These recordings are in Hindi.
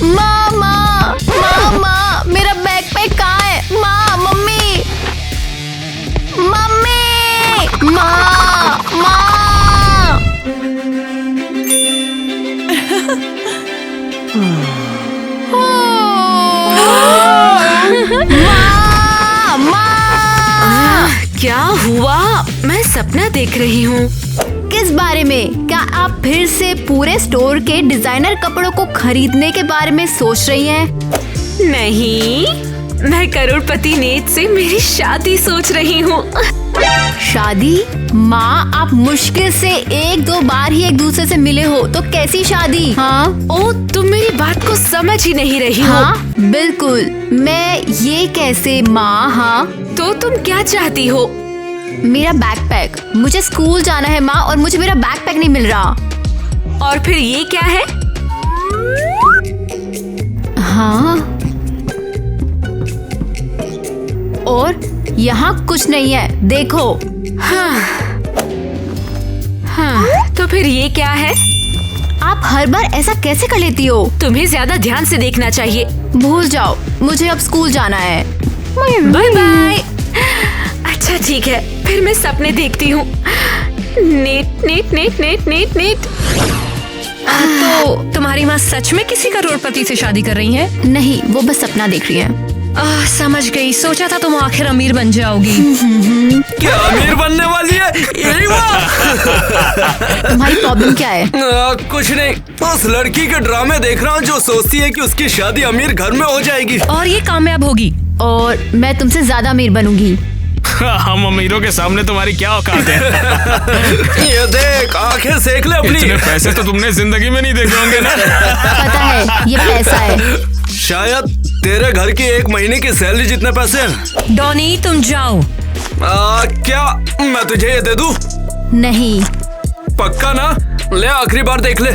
मामा, मामा, मेरा बैकपैक कहाँ है? माँ, मम्मी, मम्मी, माँ, माँ। माँ, माँ। क्या हुआ? मैं सपना देख रही हूँ। किस बारे में? क्या आप फिर से पूरे स्टोर के डिजाइनर कपड़ों को खरीदने के बारे में सोच रही हैं? नहीं, मैं करोड़पति नेत से मेरी शादी सोच रही हूँ। शादी? माँ, आप मुश्किल से 1-2 बार ही एक दूसरे से मिले हो, तो कैसी शादी? हाँ? ओ, तुम मेरी बात को समझ ही नहीं रही हो। हाँ, बिल्कुल। मैं ये कैसे माँ? हाँ, तो तुम क्या चाहती हो? मेरा बैकपैक। मुझे स्कूल जाना है माँ, और मुझे मेरा बैकपैक नहीं मिल रहा। और फिर ये क्या है? हाँ, और यहाँ कुछ नहीं है, देखो। हाँ, तो फिर ये क्या है? आप हर बार ऐसा कैसे कर लेती हो? तुम्हें ज्यादा ध्यान से देखना चाहिए। भूल जाओ, मुझे अब स्कूल जाना है। Bye bye. अच्छा ठीक है, फिर मैं सपने देखती हूँ। नेट नेट नेट नेट नेट नेट। तो तुम्हारी माँ सच में किसी करोड़पति से शादी कर रही है? नहीं, वो बस सपना देख रही है। समझ गई। सोचा था तुम आखिर अमीर बन जाओगी। क्या अमीर बनने वाली है? यही तुम्हारी प्रॉब्लम क्या है? कुछ नहीं, उस लड़की के ड्रामे देख रहा हूँ जो सोचती है कि उसकी शादी अमीर घर में हो जाएगी और ये कामयाब होगी। और मैं तुमसे ज्यादा अमीर बनूंगी। हम अमीरों के सामने तुम्हारी क्या औकात है? ये देख, आंखें सेक ले अपनी। इतने पैसे तो तुमने जिंदगी में नहीं देखे होंगे ना? पता है, ये पैसा है। शायद तेरे घर की 1 महीने की सैलरी जितने पैसे हैं। डॉनी, तुम जाओ। क्या मैं तुझे ये दे दूं? नहीं। पक्का ना? ले, आखिरी बार देख ले।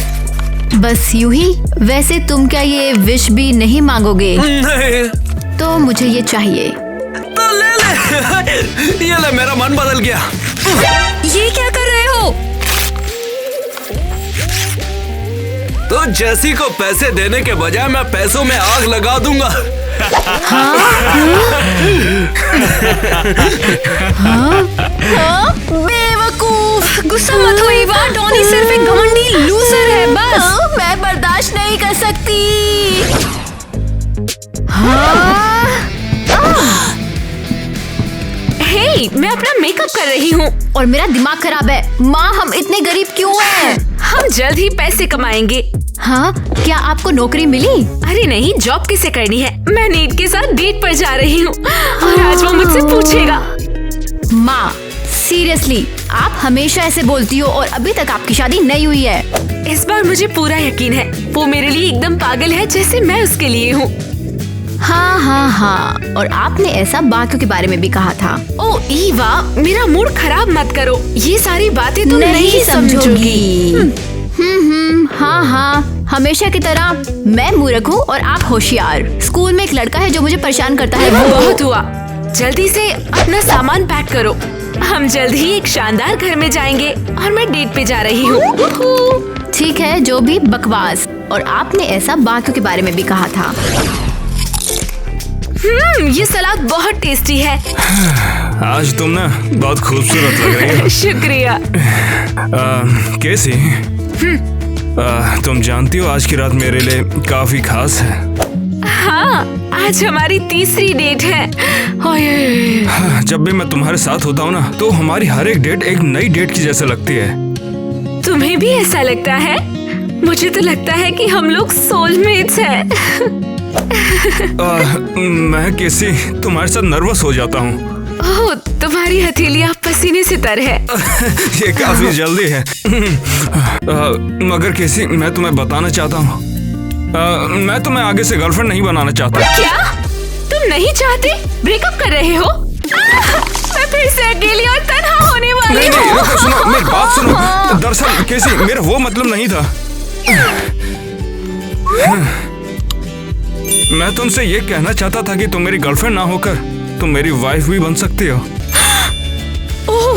बस यूं ही? वैसे तुम क्या ये विश भी नहीं मांगोगे? नहीं। तो मुझे ये चाहिए। तो ले ले। ये ले, मेरा मन बदल गया। ये क्या कर रहे हो? तो जैसी को पैसे देने के बजाय मैं पैसों में आग लगा दूंगा। बेवकूफ! गुस्सा मत हो ईवा, डॉनी सिर्फ एक घमंडी लूजर है बस। मैं बर्दाश्त नहीं कर सकती। हे, मैं अपना मेकअप कर रही हूँ। और मेरा दिमाग खराब है। माँ, हम इतने गरीब क्यों हैं? हम जल्द ही पैसे कमाएंगे। हाँ, क्या आपको नौकरी मिली? अरे नहीं, जॉब किसे करनी है? मैं नीट के साथ डेट पर जा रही हूँ और आज वो मुझसे पूछेगा। माँ, सीरियसली, आप हमेशा ऐसे बोलती हो और अभी तक आपकी शादी नहीं हुई है। इस बार मुझे पूरा यकीन है, वो मेरे लिए एकदम पागल है जैसे मैं उसके लिए हूँ। हाँ हाँ हाँ, और आपने ऐसा बाकियों के बारे में भी कहा था। ओ ईवा, मेरा मूड खराब मत करो। ये सारी बातें तुम नहीं समझोगी। हाँ हाँ, हमेशा की तरह मैं मूर्ख हूँ और आप होशियार। स्कूल में एक लड़का है जो मुझे परेशान करता है। वो बहुत हुआ। जल्दी से अपना सामान पैक करो। हम जल्द ही एक शानदार घर में जाएंगे और मैं डेट पे जा रही हूँ। ठीक है, जो भी बकवास। और आपने ऐसा बाकियों के बारे में भी कहा था। ये सलाद बहुत टेस्टी है। आज तुम ना बहुत खूबसूरत लग रही हो। शुक्रिया। कैसी? तुम जानती हो आज की रात मेरे लिए काफी खास है। हाँ, आज हमारी तीसरी डेट है। जब भी मैं तुम्हारे साथ होता हूँ ना, तो हमारी हर एक डेट एक नई डेट की जैसे लगती है। तुम्हें भी ऐसा लगता है? मुझे तो लगता है कि हम लोग सोलमेट्स हैं। मैं कैसी तुम्हारे साथ नर्वस हो जाता हूँ। ओह, तुम्हारी हथेलियाँ पसीने से तर है। ये काफी जल्दी है। मगर कैसी, मैं तुम्हें बताना चाहता हूँ, मैं तुम्हें आगे से गर्लफ्रेंड नहीं बनाना चाहता। क्या? तुम नहीं चाहते? ब्रेकअप कर रहे हो? मैं फिर से अकेली और तन्हा होने वाली नहीं, हूँ। रुको, सुनो, मेरी बात सुनो। दरअसल कैसी, मेरा वो मतलब नहीं था। मैं तुमसे ये कहना चाहता था कि तुम मेरी गर्लफ्रेंड ना होकर तुम मेरी वाइफ भी बन सकती हो। ओह,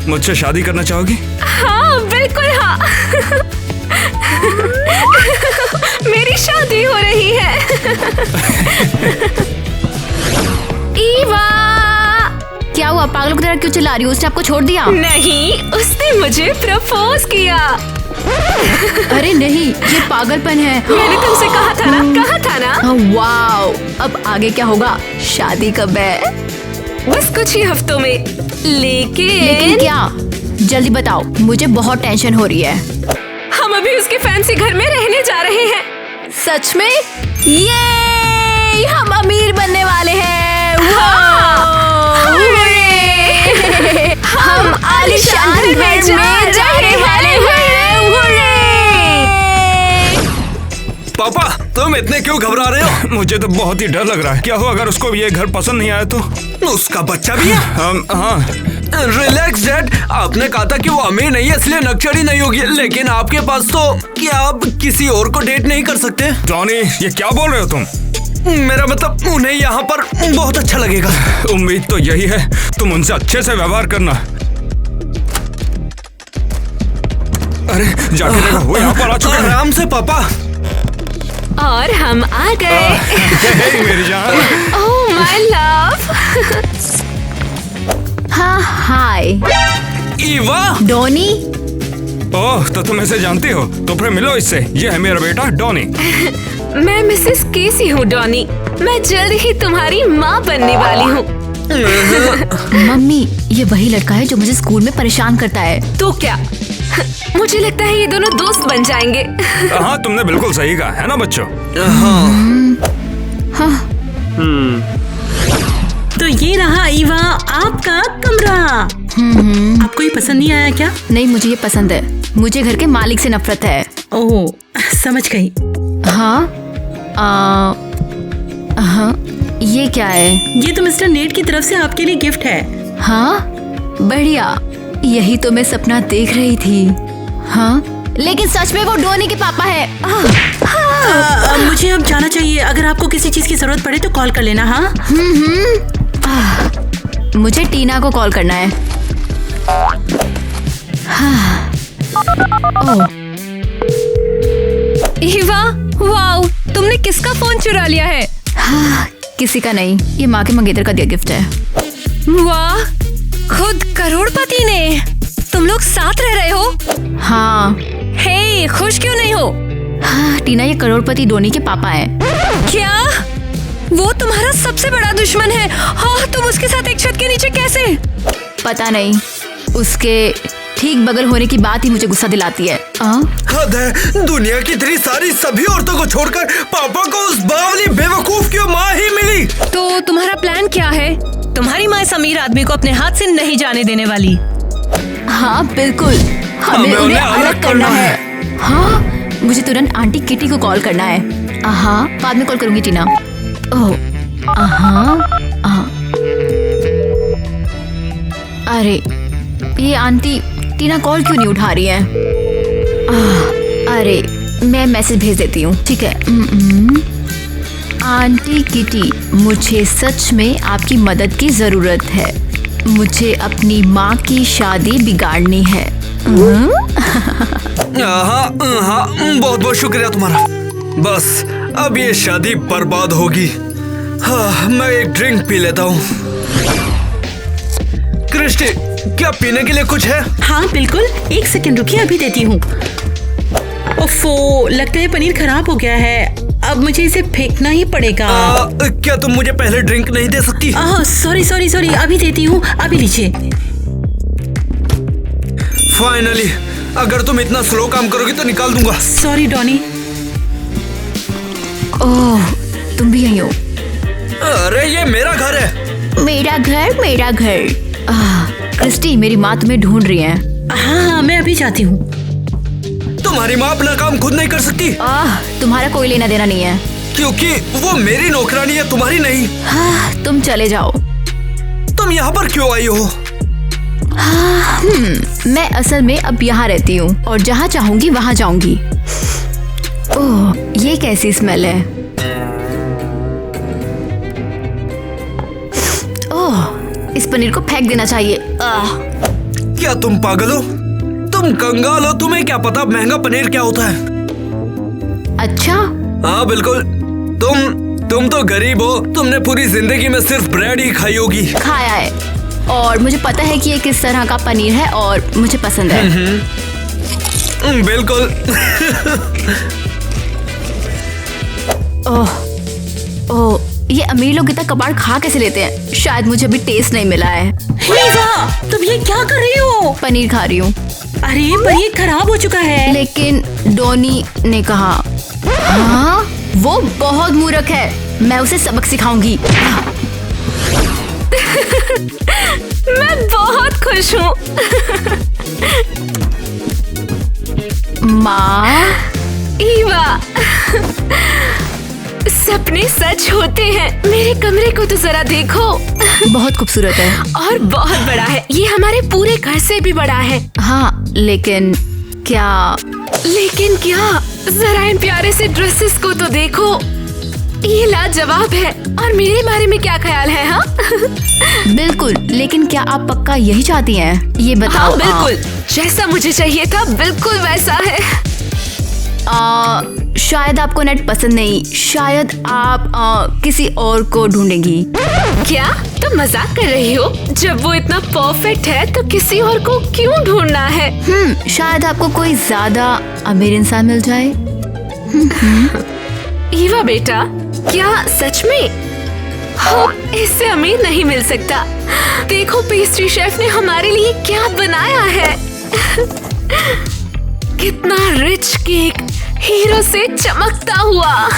मुझसे शादी करना चाहोगी? हाँ बिल्कुल हाँ। मेरी शादी हो रही है। ईवा, क्या हुआ? पागलों की तरह क्यों चिल्ला रही हो? उसने आपको छोड़ दिया? नहीं, उसने मुझे प्रपोज किया। अरे नहीं, ये पागलपन है। मैंने तुमसे कहा था ना। वाओ, अब आगे क्या होगा? शादी कब है? बस कुछ ही हफ्तों में। लेकिन क्या? जल्दी बताओ, मुझे बहुत टेंशन हो रही है। हम अभी उसके फैंसी घर में रहने जा रहे हैं। सच में? ये हम अमीर बनने वाले हैं। हम आलीशान घर में जाने वाले हैं। पापा, तुम इतने क्यों घबरा रहे हो? मुझे तो बहुत ही डर लग रहा है। क्या हो अगर उसको ये घर पसंद नहीं आया तो? उसका बच्चा भी है? हाँ। रिलैक्स डैड, आपने कहा था कि वो अमीर नहीं है इसलिए नक्शड़ी नहीं होगी, लेकिन आपके पास तो क्या आप किसी और को डेट नहीं कर सकते? जॉनी, ये क्या बोल रहे हो तुम? मेरा मतलब उन्हें यहाँ पर बहुत अच्छा लगेगा। उम्मीद तो यही है, तुम उनसे अच्छे से व्यवहार करना। अरे जाके देखो, वो यहाँ पर आ चुके हैं। आराम से पापा। और हम आ गए। हे मेरी जान। Oh my love. हाँ, हाय ईवा। डॉनी। ओह, तो तुम इसे जानती हो? तो फिर मिलो इससे। ये है मेरा बेटा डॉनी। मैं मिसेस केसी हूँ डॉनी। मैं जल्द ही तुम्हारी माँ बनने वाली हूँ। मम्मी, ये वही लड़का है जो मुझे स्कूल में परेशान करता है। तो क्या? मुझे लगता है ये दोनों दोस्त बन जाएंगे। हाँ, तुमने बिल्कुल सही कहा है ना बच्चों? तो ये रहा ईवा आपका कमरा। आपको ये पसंद नहीं आया क्या? नहीं, मुझे ये पसंद है। मुझे घर के मालिक से नफरत है। ओह, समझ गई। हाँ, हाँ, ये क्या है? ये तो मिस्टर नेट की तरफ से आपके लिए गिफ्ट है। हाँ, बढ़िया। यही तो मैं सपना देख रही थी। हाँ, लेकिन सच में वो डोनी के पापा है। मुझे अब जाना चाहिए। अगर आपको किसी चीज की जरूरत पड़े तो कॉल कर लेना। हाँ। मुझे टीना को कॉल करना है। हाँ। ओह, ईवा, वाओ, तुमने किसका फोन चुरा लिया है? हाँ, किसी का नहीं, ये माँ के मंगेतर का दिया गिफ्ट है। वाह, खुद करोड़पति ने। तुम लोग साथ रह रहे हो? हाँ। हे, खुश क्यों नहीं हो? हाँ, टीना, ये करोड़पति डोनी के पापा हैं। क्या? वो तुम्हारा सबसे बड़ा दुश्मन है। हाँ, तुम उसके साथ एक छत के नीचे कैसे? पता नहीं, उसके ठीक बगल होने की बात ही मुझे गुस्सा दिलाती है। हद है, दुनिया की इतनी सारी सभी औरतों को छोड़कर पापा को उस बावली बेवकूफ की माँ ही मिली। तो तुम्हारा प्लान क्या है? तुम्हारी माँ इस अमीर आदमी को अपने हाथ से नहीं जाने देने वाली। हाँ बिल्कुल, हमें उन्हें अलग करना है। हाँ, मुझे तुरंत आंटी किटी को कॉल करना है। हाँ, बाद में कॉल करूंगी टीना। ओह, अरे ये आंटी टीना कॉल क्यों नहीं उठा रही है? अरे मैं मैसेज भेज देती हूँ। ठीक है। आंटी किटी, मुझे सच में आपकी मदद की जरूरत है। मुझे अपनी माँ की शादी बिगाड़नी है। हाँ, बहुत बहुत शुक्रिया तुम्हारा। बस अब ये शादी बर्बाद होगी। हाँ, मैं एक ड्रिंक पी लेता हूँ। क्रिस्टी, क्या पीने के लिए कुछ है? हाँ बिल्कुल, एक सेकंड रुकिए, अभी देती हूँ। ओफो, लगता है पनीर खराब हो गया है। अब मुझे इसे फेंकना ही पड़ेगा। क्या तुम मुझे पहले ड्रिंक नहीं दे सकती? सॉरी, अभी देती हूँ, अभी लीजिए। फाइनली, अगर तुम इतना स्लो काम करोगी तो निकाल दूंगा। Sorry Donny. ओह, तुम भी यहीं हो? अरे ये मेरा घर है। मेरा घर। क्रिस्टी, मेरी माँ तुम्हें ढूंढ रही है। हाँ, मैं अभी जाती हूँ। तुम्हारी माँ अपना काम खुद नहीं कर सकती? तुम्हारा कोई लेना देना नहीं है, क्योंकि वो मेरी नौकरानी है, तुम्हारी नहीं। हाँ, तुम चले जाओ। तुम यहाँ पर क्यों आई हो? मैं असल में अब यहाँ रहती हूँ और जहाँ चाहूंगी वहाँ जाऊंगी। ओह, ये कैसी स्मेल है? ओह, इस पनीर को फेंक देना चाहिए। क्या तुम पागल हो? तुम कंगाल हो, तुम्हें क्या पता महंगा पनीर क्या होता है? अच्छा, हाँ बिल्कुल। तुम तो गरीब हो, तुमने पूरी जिंदगी में सिर्फ ब्रेड ही खाई होगी। खाया है और मुझे पता है कि ये किस तरह का पनीर है और मुझे पसंद है। बिल्कुल। ओह ओह, ये अमीर लोग इतना कबाड़ खा कैसे लेते हैं? शायद मुझे अभी टेस्ट नहीं मिला है। ईवा, तुम ये क्या कर रही हो? पनीर खा रही हूँ। अरे पर ये खराब हो चुका है। लेकिन डोनी ने कहा। हाँ, वो बहुत मूर्ख है, मैं उसे सबक सिखाऊंगी। मैं बहुत खुश हूँ। माँ, ईवा, सपने सच होते हैं। मेरे कमरे को तो जरा देखो। बहुत खूबसूरत है। और बहुत बड़ा है, ये हमारे पूरे घर से भी बड़ा है। हाँ, लेकिन क्या? जरा इन प्यारे से ड्रेसेस को तो देखो, ये लाजवाब है। और मेरे बारे में क्या ख्याल है? हाँ बिल्कुल, लेकिन क्या आप पक्का यही चाहती हैं? ये बताओ। हाँ बिल्कुल, जैसा मुझे चाहिए था बिल्कुल वैसा है। शायद आपको नेट पसंद नहीं, शायद आप किसी और को ढूंढेंगी। क्या तुम मजाक कर रही हो? जब वो इतना परफेक्ट है तो किसी और को क्यों ढूंढना है? शायद आपको कोई ज्यादा अमीर इंसान मिल जाए। ईवा बेटा, क्या सच में? हो, इससे अमीर नहीं मिल सकता। देखो पेस्ट्री शेफ ने हमारे लिए क्या बनाया है। कितना रिच केक, हीरो से चमकता हुआ।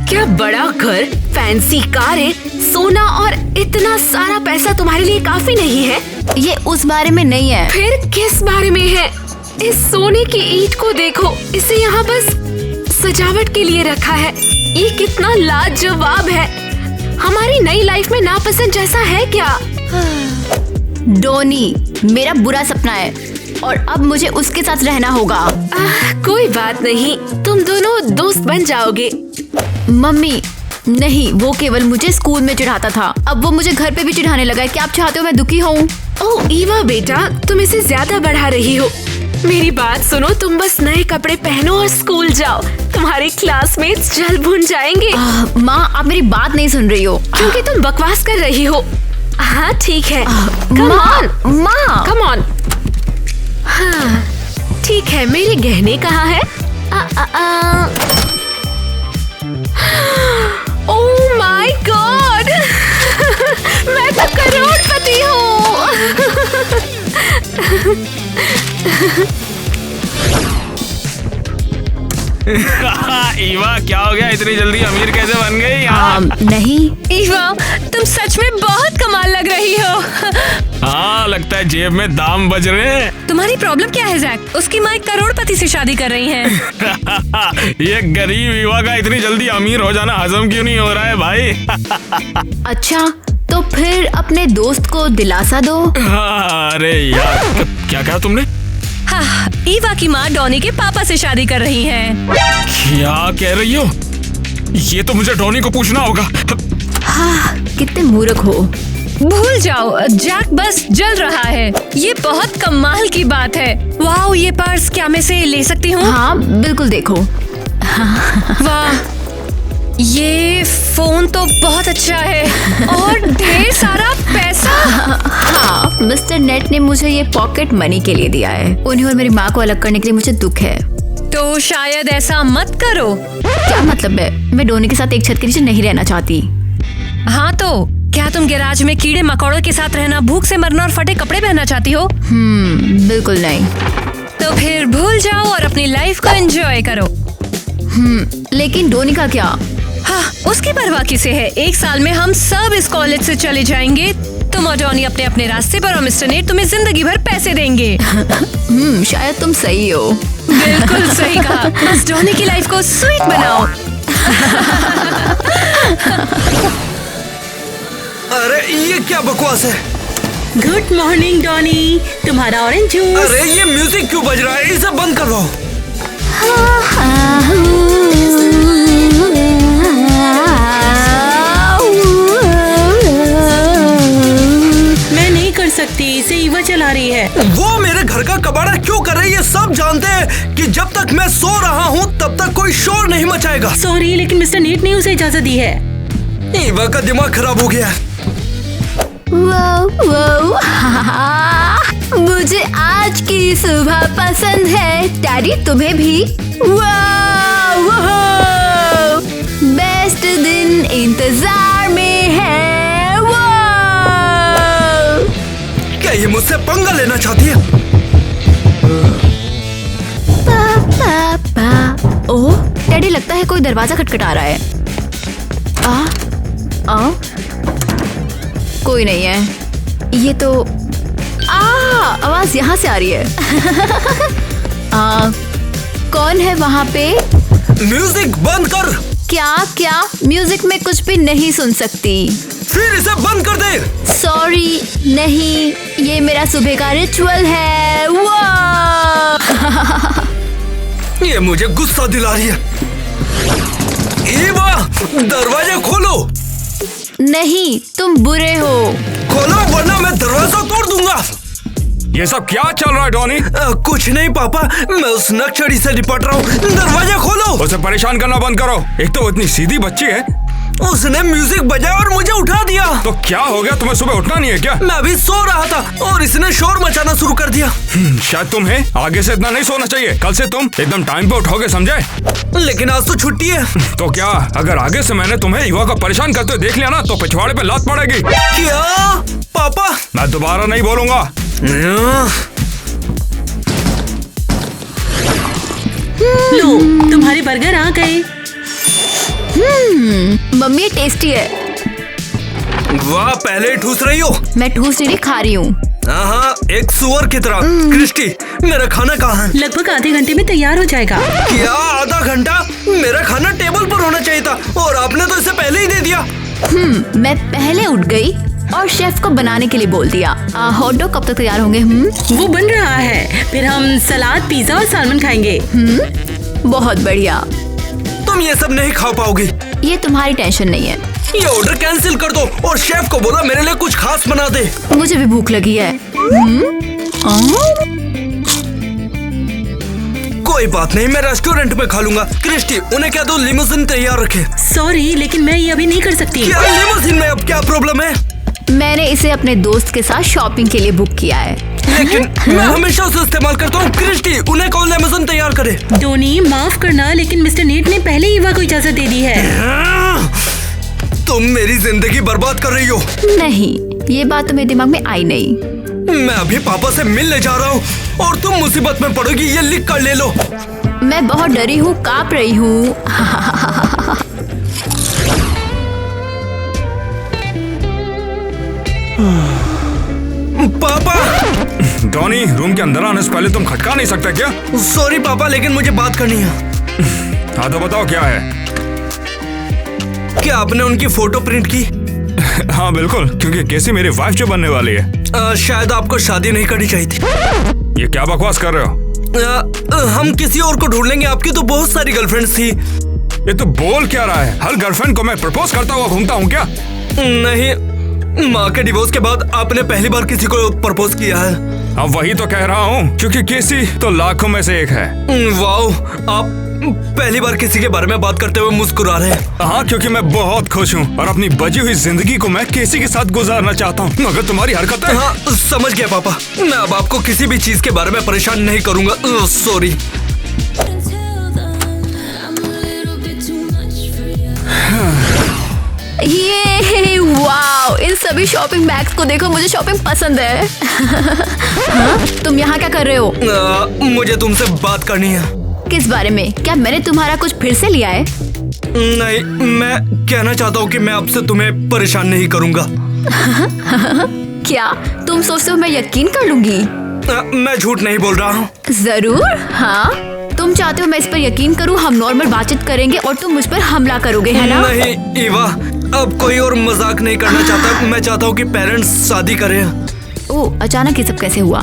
क्या बड़ा घर, फैंसी कारें, सोना और इतना सारा पैसा तुम्हारे लिए काफी नहीं है? ये उस बारे में नहीं है। फिर किस बारे में है? इस सोने की ईंट को देखो, इसे यहाँ बस सजावट के लिए रखा है। ये कितना लाजवाब है। हमारी नई लाइफ में नापसंद जैसा है क्या? डोनी, मेरा बुरा सपना है और अब मुझे उसके साथ रहना होगा। कोई बात नहीं, तुम दोनों दोस्त बन जाओगे। मम्मी, नहीं, वो केवल मुझे स्कूल में चिढ़ाता था, अब वो मुझे घर पे भी चिढ़ाने लगा है। क्या आप चाहते हो मैं दुखी हूँ? ओह ईवा बेटा, तुम इसे ज्यादा बढ़ा रही हो। मेरी बात सुनो, तुम बस नए कपड़े पहनो और स्कूल जाओ। तुम्हारे क्लासमेट्स जल भून जाएंगे। माँ, आप मेरी बात नहीं सुन रही हो। क्योंकि तुम बकवास कर रही हो। हाँ ठीक है, कम ऑन। हाँ ठीक है, मेरे गहने कहाँ है? ओह माय गॉड, मैं तो करोड़पति हूँ। ईवा, क्या हो गया? इतनी जल्दी अमीर कैसे बन गई? नहीं ईवा, तुम सच में बहुत कमाल लग रही हो। हाँ, लगता है जेब में दाम बज रहे हैं। तुम्हारी प्रॉब्लम क्या है जैक? उसकी माँ एक करोड़पति से शादी कर रही है। ये गरीब ईवा का इतनी जल्दी अमीर हो जाना हजम क्यों नहीं हो रहा है भाई? अच्छा, तो फिर अपने दोस्त को दिलासा दो। अरे यार, क्या कहा तुमने? हाँ, ईवा की माँ डॉनी के पापा से शादी कर रही है। क्या कह रही हो? ये तो मुझे डॉनी को पूछना होगा। हाँ, कितने मूर्ख हो। भूल जाओ, जैक बस जल रहा है। ये बहुत कमाल की बात है। वाह, ये पर्स क्या मैं से ले सकती हूँ? हाँ बिल्कुल, देखो। वाह, ये फोन तो बहुत अच्छा है और ढेर सारा पैसा। हाँ, मिस्टर नेट ने मुझे ये पॉकेट मनी के लिए दिया है। उन्हें और मेरी माँ को अलग करने के लिए मुझे दुख है। तो शायद ऐसा मत करो। क्या मतलब है? मैं डोनी के साथ एक छत के नीचे नहीं रहना चाहती। हाँ तो क्या तुम गैराज में कीड़े मकोड़ों के साथ रहना, भूख से मरना और फटे कपड़े पहनना चाहती हो? बिल्कुल नहीं। तो फिर भूल जाओ और अपनी लाइफ को एंजॉय करो। लेकिन डोनी का क्या? हाँ, उसकी परवाह किसे है? एक साल में हम सब इस कॉलेज से चले जाएंगे। तुम और डॉनी अपने अपने रास्ते पर और मिस्टर नेट तुम्हें जिंदगी भर पैसे देंगे। शायद तुम सही हो। बिल्कुल सही कहा। बस डॉनी की लाइफ को स्वीट बनाओ। अरे ये क्या बकवास है? गुड मॉर्निंग डॉनी, तुम्हारा ऑरेंज जूस। अरे ये म्यूजिक क्यों बज रहा है? इसे बंद कर दो। इसे ईवा चला रही है। वो मेरे घर का कबाड़ा क्यों कर रही है? सब जानते हैं कि जब तक मैं सो रहा हूँ तब तक कोई शोर नहीं मचाएगा। सॉरी, लेकिन मिस्टर नीट ने उसे इजाजत दी है। ईवा का दिमाग खराब हो गया। वाओ वाओ, मुझे आज की सुबह पसंद है। डैडी तुम्हें भी? वाओ वाओ, बेस्ट दिन इंतजार में है। वाओ, क्या ये मुझसे पंगा लेना चाहती है? पापा। ओह, डैडी लगता है कोई दरवाजा खटखटा रहा है। कोई नहीं है। ये तो आवाज यहाँ से आ रही है। कौन है वहाँ पे? म्यूजिक बंद कर। क्या म्यूजिक में कुछ भी नहीं सुन सकती। फिर इसे बंद कर दे। सॉरी, नहीं, ये मेरा सुबह का रिचुअल है। ये मुझे गुस्सा दिला रही है। ईवा, दरवाजा खोलो। नहीं, तुम बुरे हो। खोलो वरना मैं दरवाजा तोड़ दूंगा। ये सब क्या चल रहा है डॉनी? कुछ नहीं पापा, मैं उस नक्सड़ी से निपट रहा हूँ। दरवाजा खोलो। उसे परेशान करना बंद करो। एक तो वो इतनी सीधी बच्ची है। उसने म्यूजिक बजाया और मुझे उठा दिया। तो क्या हो गया? तुम्हें सुबह उठना नहीं है क्या? मैं अभी सो रहा था और इसने शोर मचाना शुरू कर दिया। शायद तुम्हें आगे से इतना नहीं सोना चाहिए। कल से तुम एकदम टाइम पे उठोगे, समझे? लेकिन आज तो छुट्टी है। तो क्या अगर आगे से मैंने तुम्हें ईवा को परेशान करते हुए देख लिया ना तो पिछवाड़े पे लात पड़ेगी। क्या पापा? मैं दोबारा नहीं बोलूंगा। लो, तुम्हारे बर्गर आ गए। मम्मी ये टेस्टी है। वाह, पहले ही ठूस रही हो। मैं ठूस नहीं खा रही हूँ। हाँ, एक सुअर की तरह। क्रिस्टी, मेरा खाना कहाँ है? लगभग आधे घंटे में तैयार हो जाएगा। क्या आधा घंटा? मेरा खाना टेबल पर होना चाहिए था और आपने तो इसे पहले ही दे दिया। मैं पहले उठ गई और शेफ को बनाने के लिए बोल दिया। हॉट डॉग कब तक तैयार होंगे? वो बन रहा है, फिर हम सलाद, पिज्जा और सालमन खाएंगे। बहुत बढ़िया। तुम ये सब नहीं खा पाओगी। ये तुम्हारी टेंशन नहीं है। ये ऑर्डर कैंसिल कर दो और शेफ को बोला मेरे लिए कुछ खास बना दे। मुझे भी भूख लगी है। कोई बात नहीं, मैं रेस्टोरेंट में खा लूंगा। क्रिस्टी, उन्हें क्या दो लिमोजिन तैयार रखे। सॉरी, लेकिन मैं ये अभी नहीं कर सकती। क्या लिमोजिन में अब क्या प्रॉब्लम है? मैंने इसे अपने दोस्त के साथ शॉपिंग के लिए बुक किया है। लेकिन मैं हमेशा उसे इस्तेमाल करता हूँ। क्रिस्टी, उन्हें कौन लिमोजिन तैयार करे? डोनी, माफ करना, लेकिन मिस्टर नीट ने पहले ईवा को इजाजत दे दी है। तुम मेरी जिंदगी बर्बाद कर रही हो। नहीं, ये बात तुम्हें दिमाग में आई नहीं। मैं अभी पापा से मिलने जा रहा हूँ और तुम मुसीबत में पड़ोगी। ये लिख कर ले लो। मैं बहुत डरी हूँ, कांप रही हूँ। पापा। डॉनी, रूम के अंदर आने से पहले तुम खटका नहीं सकते क्या? सॉरी पापा, लेकिन मुझे बात करनी है। हाँ तो बताओ क्या है? क्या आपने उनकी फोटो प्रिंट की? हाँ बिल्कुल, क्योंकि कैसी मेरी वाइफ जो बनने वाली है। शायद आपको शादी नहीं करनी चाहिए थी। ये क्या बकवास कर रहे हो? हम किसी और को ढूंढ लेंगे। आपकी तो बहुत सारी गर्लफ्रेंड्स थी। ये तो बोल क्या रहा है? हर गर्लफ्रेंड को मैं प्रपोज करता हुआ घूमता हूँ क्या? नहीं, माँ के डिवोर्स के बाद आपने पहली बार किसी को प्रपोज किया है। अब वही तो कह रहा हूँ, क्योंकि केसी तो लाखों में से एक है। वाह, आप पहली बार किसी के बारे में बात करते हुए मुस्कुरा रहे हैं। हाँ, क्योंकि मैं बहुत खुश हूँ और अपनी बची हुई जिंदगी को मैं केसी के साथ गुजारना चाहता हूँ। मगर तुम्हारी हरकतें। हाँ, समझ गया पापा। मैं अब आपको किसी भी चीज के बारे में परेशान नहीं करूँगा। सॉरी। ये वाओ, इन सभी शॉपिंग बैग्स को देखो, मुझे शॉपिंग पसंद है। हाँ? तुम यहाँ क्या कर रहे हो? मुझे तुमसे बात करनी है। किस बारे में? क्या मैंने तुम्हारा कुछ फिर से लिया है? नहीं, मैं कहना चाहता हूँ कि मैं अब से तुम्हें परेशान नहीं करूँगा। क्या तुम सोचते हो मैं यकीन कर लूंगी? मैं झूठ नहीं बोल रहा हूँ। जरूर। हाँ, तुम चाहते हो मैं इस पर यकीन करूँ? हम नॉर्मल बातचीत करेंगे और तुम मुझ पर हमला करोगे, है ना? नहीं ईवा, अब कोई और मजाक नहीं करना चाहता। मैं चाहता हूँ कि पेरेंट्स शादी करें। ओह, अचानक ये सब कैसे हुआ?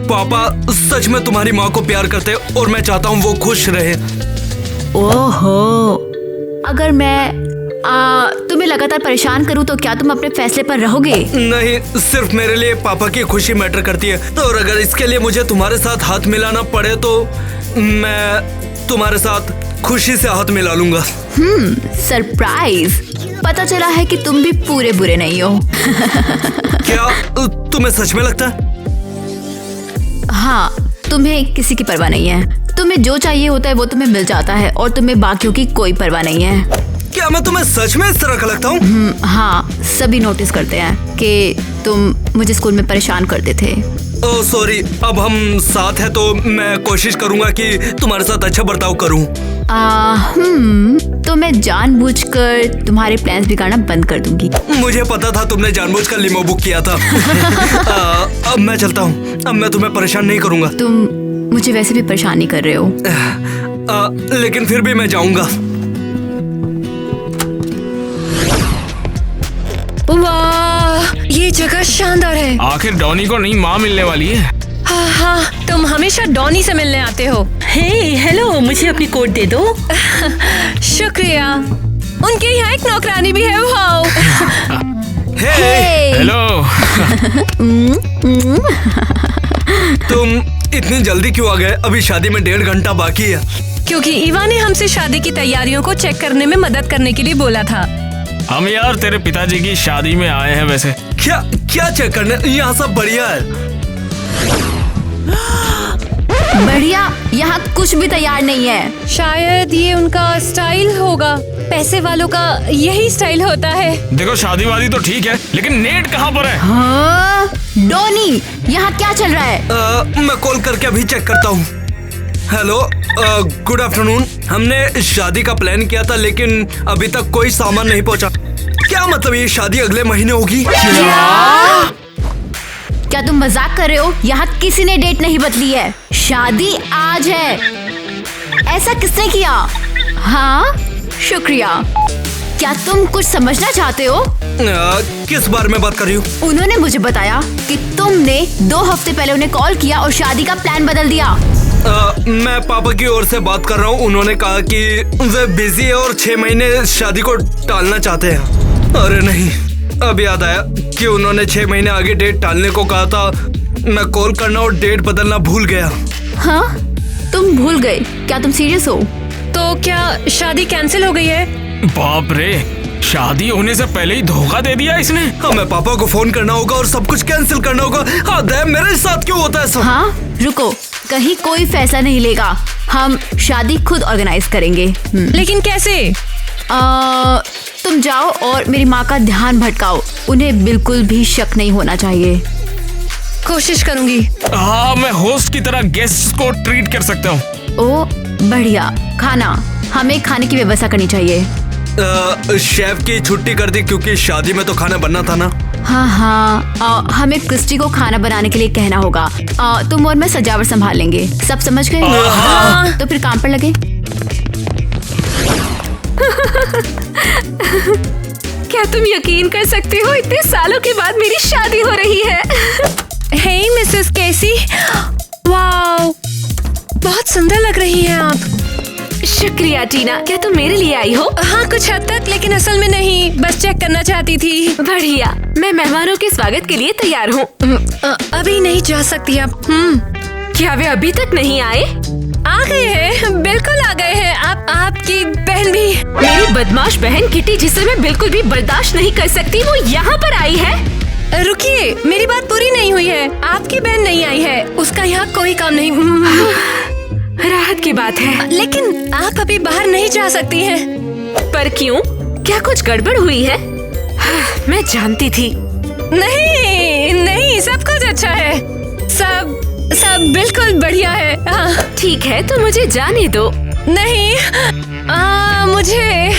पापा सच में तुम्हारी माँ को प्यार करते और मैं चाहता हूँ वो खुश रहे। ओहो, अगर मैं तुम्हें लगातार परेशान करूँ तो क्या तुम अपने फैसले पर रहोगे? नहीं, सिर्फ मेरे लिए पापा की खुशी मैटर करती है। तो और अगर इसके लिए मुझे तुम्हारे साथ हाथ मिलाना पड़े तो मैं तुम्हारे साथ खुशी से हाथ मिला लूंगा। सरप्राइज। पता चला है कि तुम भी पूरे बुरे नहीं हो। क्या तुम्हें सच में लगता है? हाँ, तुम्हें किसी की परवाह नहीं है। तुम्हें जो चाहिए होता है वो तुम्हें मिल जाता है और तुम्हें बाकियों की कोई परवाह नहीं है। क्या मैं तुम्हें सच में इस तरह का लगता हूँ? हाँ, सभी नोटिस करते हैं कि तुम मुझे स्कूल में परेशान करते थे। ओह सॉरी, अब हम साथ हैं तो मैं कोशिश करूंगा कि तुम्हारे साथ अच्छा बर्ताव करूं। तो मैं जानबूझकर तुम्हारे प्लान्स बिगाड़ना बंद कर दूंगी। मुझे पता था तुमने जानबूझकर लिमो बुक किया था। अब मैं चलता हूँ। अब मैं तुम्हें परेशान नहीं करूंगा। तुम मुझे वैसे भी परेशान नहीं कर रहे हो। लेकिन फिर भी मैं जाऊंगा। वाह, ये जगह शानदार है। आखिर डॉनी को नई माँ मिलने वाली है। हाँ हाँ, तुम हमेशा डॉनी से मिलने आते हो। हे हेलो, मुझे अपनी कोट दे दो। शुक्रिया। उनके यहाँ एक नौकरानी भी है। वाओ। हेलो। तुम इतनी जल्दी क्यों आ गए? अभी शादी में 1.5 घंटा बाकी है। क्योंकि ईवा ने हमसे शादी की तैयारियों को चेक करने में मदद करने के लिए बोला था। हम यार तेरे पिताजी की शादी में आए हैं। वैसे क्या क्या चेक करने? यहाँ सब बढ़िया है। बढ़िया? यहाँ कुछ भी तैयार नहीं है। शायद ये उनका स्टाइल होगा। पैसे वालों का यही स्टाइल होता है। देखो, शादी वादी तो ठीक है, लेकिन नेट कहाँ पर है? हाँ, डॉनी, यहाँ क्या चल रहा है? मैं कॉल करके अभी चेक करता हूँ। Hello, good afternoon. हमने शादी का प्लान किया था लेकिन अभी तक कोई सामान नहीं पहुँचा। क्या मतलब ये शादी अगले महीने होगी? क्या तुम मजाक कर रहे हो? यहाँ किसी ने डेट नहीं बदली है। शादी आज है। ऐसा किसने किया? हाँ, शुक्रिया। क्या तुम कुछ समझना चाहते हो? किस बारे में बात कर रही हो? उन्होंने मुझे बताया कि तुमने 2 हफ्ते पहले उन्हें कॉल किया और शादी का प्लान बदल दिया। मैं पापा की ओर से बात कर रहा हूँ। उन्होंने कहा कि वे बिजी है और 6 महीने शादी को टालना चाहते हैं। अरे नहीं, अब याद आया कि उन्होंने 6 महीने आगे डेट टालने को कहा था। मैं कॉल करना और डेट बदलना भूल गया। हाँ, तुम भूल गए? क्या तुम सीरियस हो? तो क्या शादी कैंसिल हो गई है? बाप रे, शादी होने से पहले ही धोखा दे दिया इसने। हमें पापा को फोन करना होगा और सब कुछ कैंसिल करना होगा। हाँ, मेरे साथ क्यों होता है सब? हाँ, रुको, कहीं कोई फैसला नहीं लेगा। हम शादी खुद ऑर्गेनाइज करेंगे। लेकिन कैसे? तुम जाओ और मेरी माँ का ध्यान भटकाओ। उन्हें बिल्कुल भी शक नहीं होना चाहिए। कोशिश करूंगी। हाँ, मैं होस्ट की तरह गेस्ट को ट्रीट कर सकता हूँ। ओ बढ़िया। खाना, हमें खाने की व्यवस्था करनी चाहिए। शेफ की छुट्टी कर दी क्योंकि शादी में तो खाना बनना था ना। हाँ, हमें क्रिस्टी को खाना बनाने के लिए कहना होगा। तुम और मैं सजावट संभाल लेंगे। सब समझ गए? तो फिर काम पर लगे। क्या तुम यकीन कर सकते हो, इतने सालों के बाद मेरी शादी हो रही है। हे मिसेस केसी, वाओ, बहुत सुंदर लग रही हैं आप। शुक्रिया टीना। क्या तुम मेरे लिए आई हो? हाँ, कुछ हद तक, लेकिन असल में नहीं, बस चेक करना चाहती थी। बढ़िया, मैं मेहमानों के स्वागत के लिए तैयार हूँ। अभी नहीं जा सकती आप। क्या वे अभी तक नहीं आए? आ गए हैं, बिल्कुल आ गए हैं। आपकी बहन भी। मेरी बदमाश बहन किटी, जिसे मैं बिल्कुल भी बर्दाश्त नहीं कर सकती, वो यहाँ पर आई है। रुकिए, मेरी बात पूरी नहीं हुई है। आपकी बहन नहीं आई है, उसका यहाँ कोई काम नहीं। राहत की बात है। लेकिन आप अभी बाहर नहीं जा सकती हैं। पर क्यों? क्या कुछ गड़बड़ हुई है? मैं जानती थी। नहीं नहीं, सब कुछ अच्छा है। सब बिल्कुल बढ़िया है। ठीक है, तो मुझे जाने दो। नहीं, मुझे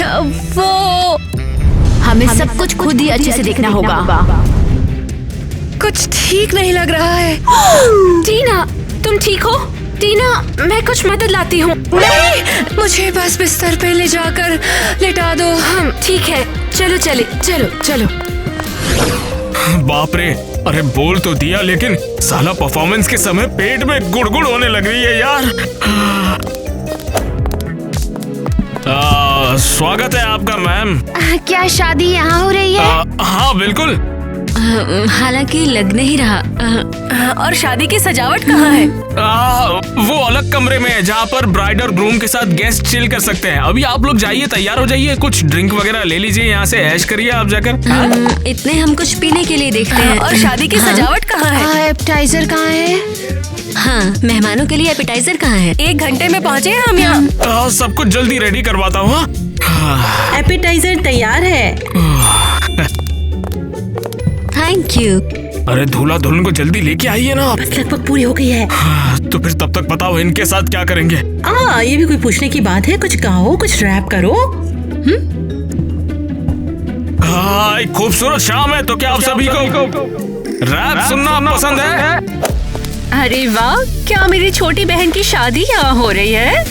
वो। हमें सब कुछ खुद ही अच्छे से देखना होगा। कुछ ठीक नहीं लग रहा है। टीना, तुम ठीक हो? टीना, मैं कुछ मदद लाती हूँ। नहीं, मुझे बस बिस्तर पे ले जाकर लेटा दो। ठीक है, चलो चले, चलो चलो। बाप रे, अरे बोल तो दिया, लेकिन साला परफॉर्मेंस के समय पेट में गुड़गुड़ होने लग रही है यार। स्वागत है आपका मैम। क्या शादी यहाँ हो रही है? हाँ बिल्कुल। हालांकि लग नहीं रहा। और शादी की सजावट कहाँ है? वो अलग कमरे में है जहाँ पर ब्राइड और ग्रूम के साथ गेस्ट चिल कर सकते हैं। अभी आप लोग जाइए, तैयार हो जाइए, कुछ ड्रिंक वगैरह ले लीजिए, यहाँ से ऐश करिए आप जाकर। इतने हम कुछ पीने के लिए देखते हैं। और शादी की सजावट कहाँ है? एपेटाइजर कहाँ है? हाँ, मेहमानों के लिए एपेटाइजर कहाँ है? 1 घंटे में पहुँचे हम यहाँ। सब कुछ जल्दी रेडी करवाता हूँ। एपेटाइजर तैयार है। Thank you. अरे दूल्हा दुल्हन को जल्दी लेके आइए ना। बस लगभग पूरी हो गई है। तो फिर तब तक बताओ इनके साथ क्या करेंगे। ये भी कोई पूछने की बात है? कुछ गाओ, कुछ रैप करो। एक खूबसूरत शाम है, तो क्या आप सभी को रैप सुनना पसंद है? अरे वाह, क्या मेरी छोटी बहन की शादी यहाँ हो रही है?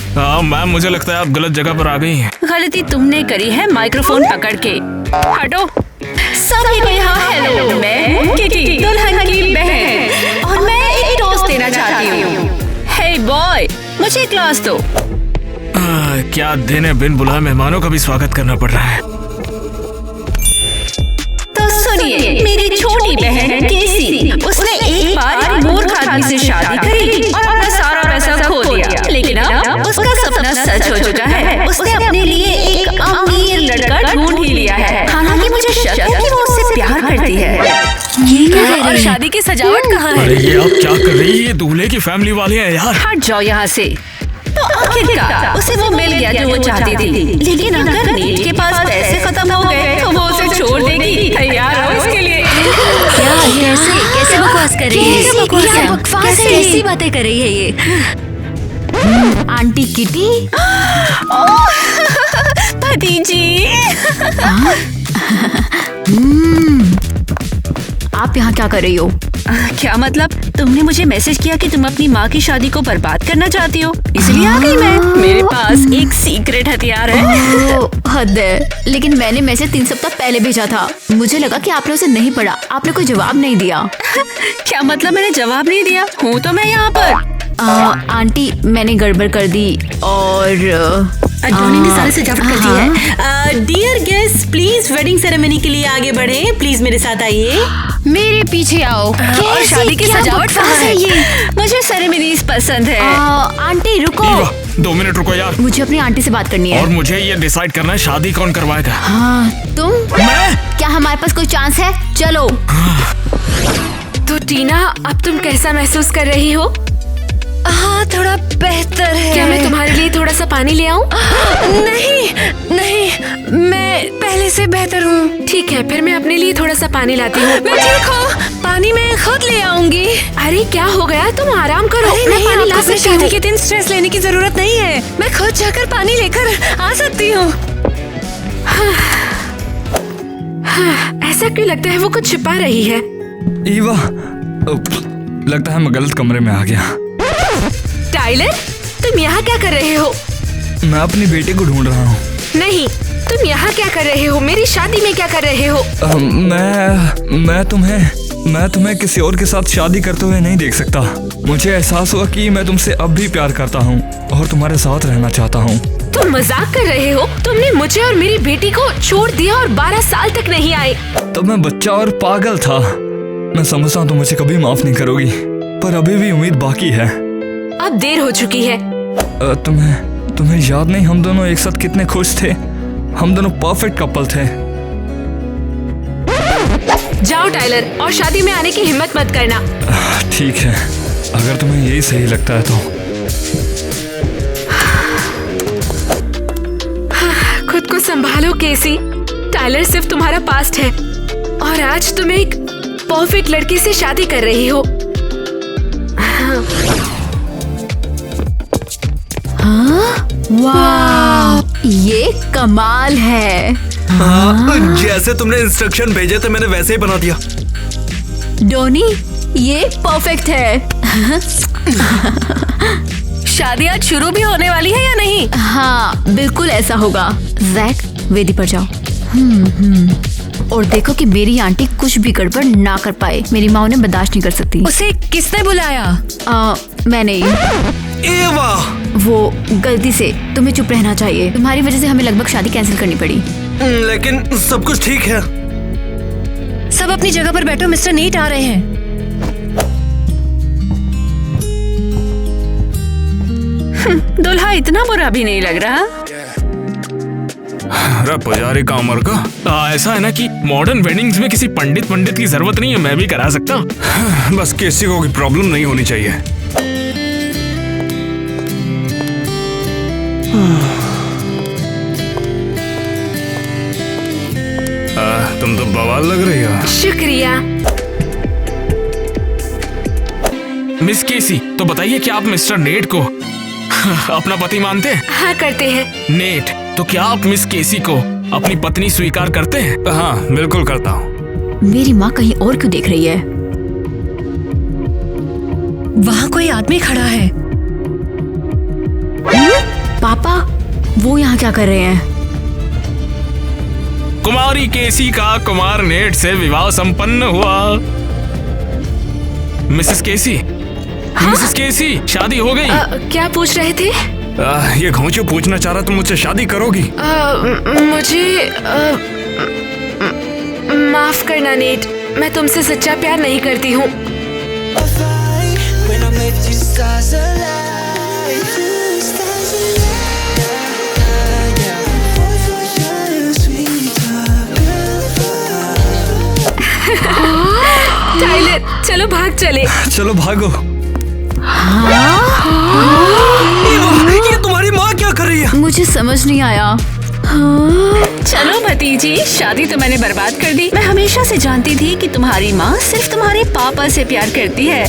मैम मुझे लगता है आप गलत जगह पर आ गई हैं। गलती तुमने करी है माइक्रोफोन पकड़ के। हटो। सभी को यहाँ हेलो, मैं किटी, दुल्हन की बहन, और मैं एक टोस्ट देना चाहती हूँ। हे बॉय, मुझे एक ग्लास दो। क्या दिन है, बिन बुलाए मेहमानों का भी स्वागत करना पड़ रहा है। तो सुनिए, मेरी छोटी बहन केसी, उसने एक बार एक मूर्ख आदमी से शादी करी और अपना सारा पैसा खो दिया। लेकिन अब उसका सपना सच हो चुका है। उसने अपने लिए एक अमीर लड़का ढूंढ ही लिया है। हालांकि मुझे शक है कि वो उससे प्यार करती है। ये क्या है? और शादी की सजावट कहाँ है? अरे ये आप क्या कर रही है? दूल्हे की फैमिली वाले हैं यार। हट जाओ यहाँ से। तो आखिरकार उसे वो मिल गया जो वो चाहती थी। लेकिन अगर नील के पास पैसे खत्म हो गए तो वो उसे छोड़ देगी। तैयार हो इसके लिए? कैसे बकवास कर रही है? कैसी बातें कर रही है ये? Aunty kitty? भतीजी। आप यहाँ क्या कर रही हो? क्या मतलब? तुमने मुझे मैसेज किया कि तुम अपनी माँ की शादी को बर्बाद करना चाहती हो, इसलिए आ गई मैं। मेरे पास एक सीक्रेट हथियार है। हद है, लेकिन मैंने मैसेज 3 सप्ताह पहले भेजा था। मुझे लगा कि आपने उसे नहीं पढ़ा, आपने कोई जवाब नहीं दिया। क्या मतलब मैंने जवाब नहीं दिया? हूँ तो मैं यहाँ पर। आंटी मैंने गड़बड़ कर दी और डॉनी ने सारे सजावट कर दी है। Dear guest, please wedding ceremony के लिए आगे बढ़े। प्लीज मेरे साथ आइए। मेरे पीछे आओ। और शादी की सजावट कहाँ है? मुझे सेरेमनीज पसंद है। आंटी रुको। 2 मिनट रुको यार, मुझे अपनी आंटी से बात करनी है। और मुझे ये डिसाइड करना है शादी कौन करवाएगा। हाँ तुम? मैं? क्या हमारे पास कोई चांस है? चलो। तो टीना, अब तुम कैसा महसूस कर रही हो? हाँ, थोड़ा बेहतर है। क्या मैं तुम्हारे लिए थोड़ा सा पानी ले आऊं? नहीं, मैं पहले से बेहतर हूँ। ठीक है, फिर मैं अपने लिए थोड़ा सा पानी लाती हूँ। मैं ठीक हूँ, पानी मैं खुद ले आऊंगी। अरे क्या हो गया? तुम आराम करो। मैं पानी ला सकती शादी हूँ। के दिन स्ट्रेस लेने की जरूरत नहीं है। मैं खुद जाकर पानी लेकर आ सकती हूँ। ऐसा क्यों लगता है वो कुछ छिपा रही है? ईवा, लगता है मैं गलत कमरे में आ गया। टाइलर, तुम यहाँ क्या कर रहे हो? मैं अपनी बेटी को ढूंढ रहा हूँ। नहीं, तुम यहाँ क्या कर रहे हो? मेरी शादी में क्या कर रहे हो? मैं तुम्हें किसी और के साथ शादी करते हुए नहीं देख सकता। मुझे एहसास हुआ कि मैं तुमसे अब भी प्यार करता हूँ और तुम्हारे साथ रहना चाहता हूँ। तुम मजाक कर रहे हो? तुमने मुझे और मेरी बेटी को छोड़ दिया और 12 साल तक नहीं आए। तब मैं बच्चा और पागल था। मैं समझता हूँ तुम मुझे कभी माफ नहीं करोगी, पर अभी भी उम्मीद बाकी है। अब देर हो चुकी है। तुम्हें याद नहीं हम दोनों एक साथ कितने खुश थे? हम दोनों परफेक्ट कपल थे। जाओ टाइलर, और शादी में आने की हिम्मत मत करना। ठीक है, अगर तुम्हें यही सही लगता है तो। खुद को संभालो केसी। टाइलर सिर्फ तुम्हारा पास्ट है और आज तुम एक परफेक्ट लड़की से शादी कर रही हो। वाह, ये कमाल है। जैसे तुमने इंस्ट्रक्शन भेजे थे मैंने वैसे ही बना दिया। डॉनी, ये परफेक्ट है। शादी आज शुरू भी होने वाली है या नहीं? हाँ बिल्कुल ऐसा होगा। जैक, वेदी पर जाओ। और देखो कि मेरी आंटी कुछ भी गड़बड़ ना कर पाए। मेरी माँ उन्हें बर्दाश्त नहीं कर सकती। उसे किसने बुलाया? मैंने। एवा, वो गलती से। तुम्हें चुप रहना चाहिए। तुम्हारी वजह से हमें लगभग शादी कैंसिल करनी पड़ी। लेकिन सब कुछ ठीक है। सब अपनी जगह पर बैठो, मिस्टर नीट आ रहे हैं। दुल्हा इतना बुरा भी नहीं लग रहा। अरे पुजारी का उम्र का ऐसा है ना कि मॉडर्न वेडिंग्स में किसी पंडित की जरूरत नहीं है, मैं भी करा सकता हूँ। बस किसी को कोई प्रॉब्लम नहीं होनी चाहिए। तुम तो बवाल लग रही हो। शुक्रिया। मिस केसी, तो बताइए क्या आप मिस्टर नेट को अपना पति मानते हैं? हाँ, करते हैं। नेट, तो क्या आप मिस केसी को अपनी पत्नी स्वीकार करते हैं? हाँ, बिल्कुल करता हूँ। मेरी माँ कहीं और क्यों देख रही है? वहाँ कोई आदमी खड़ा है। पापा, वो यहाँ क्या कर रहे हैं? कुमारी केसी का कुमार नेट से विवाह संपन्न हुआ। मिसेस केसी, मिसेस केसी, शादी हो गई। क्या पूछ रहे थे? ये घोंचू पूछना चाह रहा, तुम मुझसे शादी करोगी? मुझे माफ करना नेट, मैं तुमसे सच्चा प्यार नहीं करती हूँ। टाइलर, चलो भाग चले। चलो भागो। ये तुम्हारी माँ क्या कर रही है? मुझे समझ नहीं आया। चलो भतीजी, शादी तो मैंने बर्बाद कर दी। मैं हमेशा से जानती थी कि तुम्हारी माँ सिर्फ तुम्हारे पापा से प्यार करती है।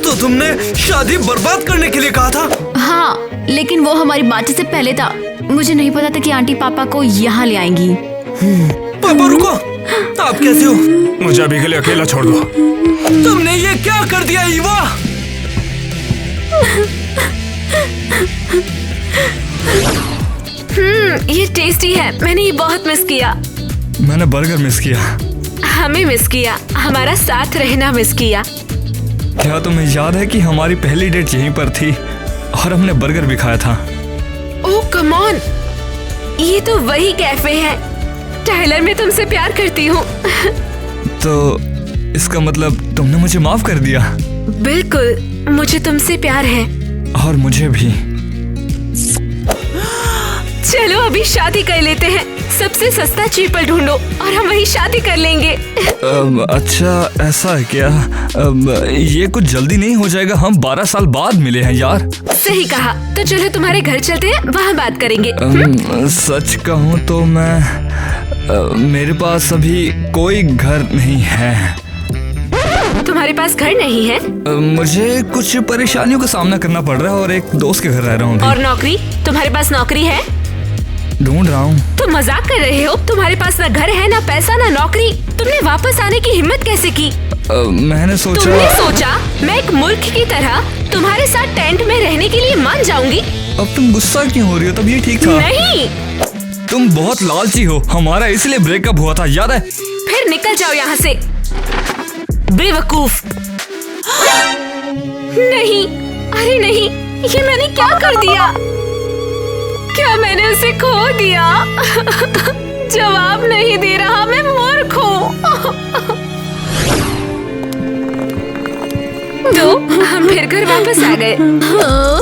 तो तुमने शादी बर्बाद करने के लिए कहा था? हाँ, लेकिन वो हमारी बातचीत से पहले था। मुझे नहीं पता था कि आंटी पापा को यहाँ ले आएंगी। पापा रुको, आप कैसे हो? मुझे अभी के लिए अकेला छोड़ दो। तुमने ये क्या कर दिया ईवा? ये टेस्टी है। मैंने ये बहुत मिस किया। मैंने बर्गर मिस किया। हमें मिस किया, हमारा साथ रहना मिस किया। क्या तुम्हें याद है कि हमारी पहली डेट यहीं पर थी और हमने बर्गर भी खाया था? ओह कम ऑन, ये तो वही कैफे है। टाइलर, मैं तुमसे प्यार करती हूँ। तो इसका मतलब तुमने मुझे माफ कर दिया? बिल्कुल, मुझे तुमसे प्यार है। और मुझे भी। चलो अभी शादी कर लेते हैं। सबसे सस्ता चीपल ढूंढो और हम वही शादी कर लेंगे। अच्छा, ऐसा है क्या? ये कुछ जल्दी नहीं हो जाएगा? हम 12 साल बाद मिले हैं यार। सही कहा। तो चलो तुम्हारे घर चलते हैं, वहाँ बात करेंगे। सच कहूँ तो मेरे पास अभी कोई घर नहीं है। तुम्हारे पास घर नहीं है? मुझे कुछ परेशानियों का सामना करना पड़ रहा है और एक दोस्त के घर रह रहा हूँ। और नौकरी? तुम्हारे पास नौकरी है? ढूंढ रहा हूँ। तुम मजाक कर रहे हो? तुम्हारे पास ना घर है, ना पैसा, ना नौकरी। तुमने वापस आने की हिम्मत कैसे की? मैंने सोचा। तुमने सोचा मैं एक मूर्ख की तरह तुम्हारे साथ टेंट में रहने के लिए मान जाऊंगी? अब तुम गुस्सा क्यों हो रही हो? तब ये ठीक था। नहीं, तुम बहुत लालची हो। हमारा इसलिए ब्रेकअप हुआ था, याद है? फिर निकल जाओ यहाँ से, बेवकूफ। नहीं, अरे नहीं, ये मैंने क्या कर दिया? क्या मैंने उसे खो दिया? जवाब नहीं दे रहा, मैं मूर्ख हूँ। तो हम फिर घर वापस आ गए।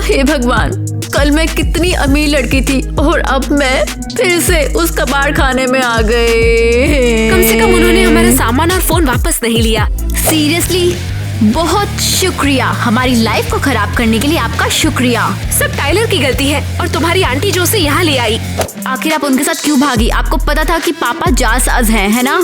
हे भगवान, कल मैं कितनी अमीर लड़की थी और अब मैं फिर से उस कबाड़ खाने में आ गए। कम से कम उन्होंने हमारा सामान और फोन वापस नहीं लिया। सीरियसली, बहुत शुक्रिया। हमारी लाइफ को खराब करने के लिए आपका शुक्रिया। सब टाइलर की गलती है और तुम्हारी आंटी जो उसे यहाँ ले आई। आखिर आप उनके साथ क्यों भागी? आपको पता था कि पापा जासूस हैं, है ना?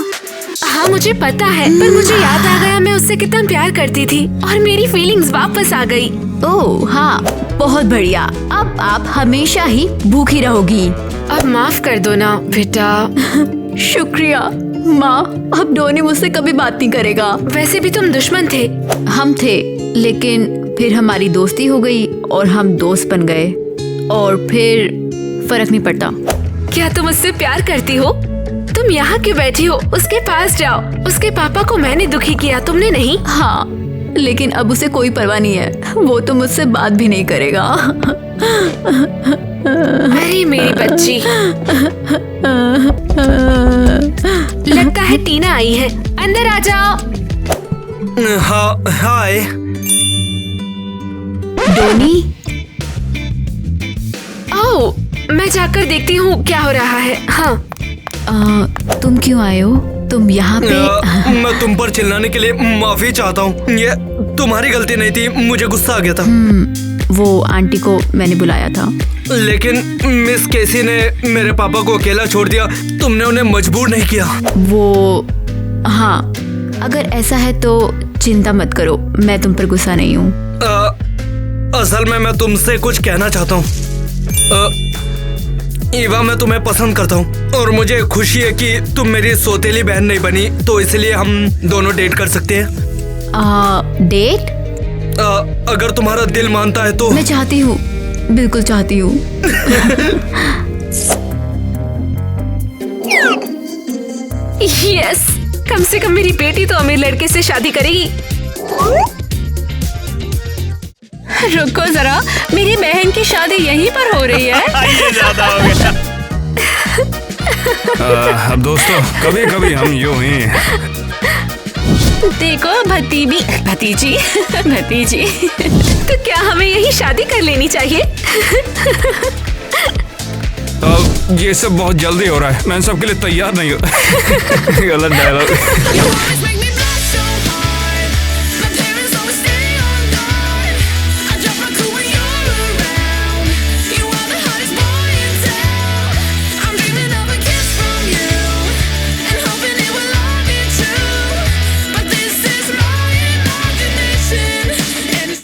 हाँ, मुझे पता है, पर मुझे याद आ गया मैं उससे कितना प्यार करती थी और मेरी फीलिंग्स वापस आ गई। ओह हाँ, बहुत बढ़िया। अब आप हमेशा ही भूखी रहोगी। अब माफ कर दो ना बेटा। शुक्रिया माँ, अब डोनी मुझसे कभी बात नहीं करेगा। वैसे भी तुम दुश्मन थे। हम थे, लेकिन फिर हमारी दोस्ती हो गई और हम दोस्त बन गए और फिर फर्क नहीं पड़ता। क्या तुम मुझसे प्यार करती हो? तुम तुम यहाँ क्यों बैठी हो? उसके पास जाओ। उसके पापा को मैंने दुखी किया, तुमने नहीं। हाँ, लेकिन अब उसे कोई परवाह नहीं है। वो तो मुझसे बात भी नहीं करेगा। अरे मेरी बच्ची, लगता है टीना आई है। अंदर आ जाओ। हाँ, हाय। डोनी, आओ, मैं जाकर देखती हूँ क्या हो रहा है। हाँ, तुम क्यों आए हो? तुम यहाँ पे? मैं तुम पर चिल्लाने के लिए माफी चाहता हूँ। ये तुम्हारी गलती नहीं थी, मुझे गुस्सा आ गया था। वो आंटी को मैंने बुलाया था। लेकिन मिस केसी ने मेरे पापा को अकेला छोड़ दिया। तुमने उन्हें मजबूर नहीं किया। वो, हाँ, अगर ऐसा है तो चिंता मत करो, मैं तुम पर गुस्सा नहीं हूँ। असल में मैं तुमसे कुछ कहना चाहता हूँ। ईवा, मैं तुम्हें पसंद करता हूँ और मुझे खुशी है कि तुम मेरी सौतेली बहन नहीं बनी, तो इसलिए हम दोनों डेट कर सकते हैं। डेट? अगर तुम्हारा दिल मानता है तो। मैं चाहती हूँ, बिल्कुल चाहती हूँ। यस, कम से कम मेरी बेटी तो अमीर लड़के से शादी करेगी। रुको जरा, मेरी बहन की शादी यहीं पर हो रही है। ये ज्यादा हो गया। अब दोस्तों, कभी कभी हम यूं ही। देखो भतीजी। तो क्या हमें यही शादी कर लेनी चाहिए? ये सब बहुत जल्दी हो रहा है, मैं सबके लिए तैयार नहीं हूँ। गलत डायलॉग।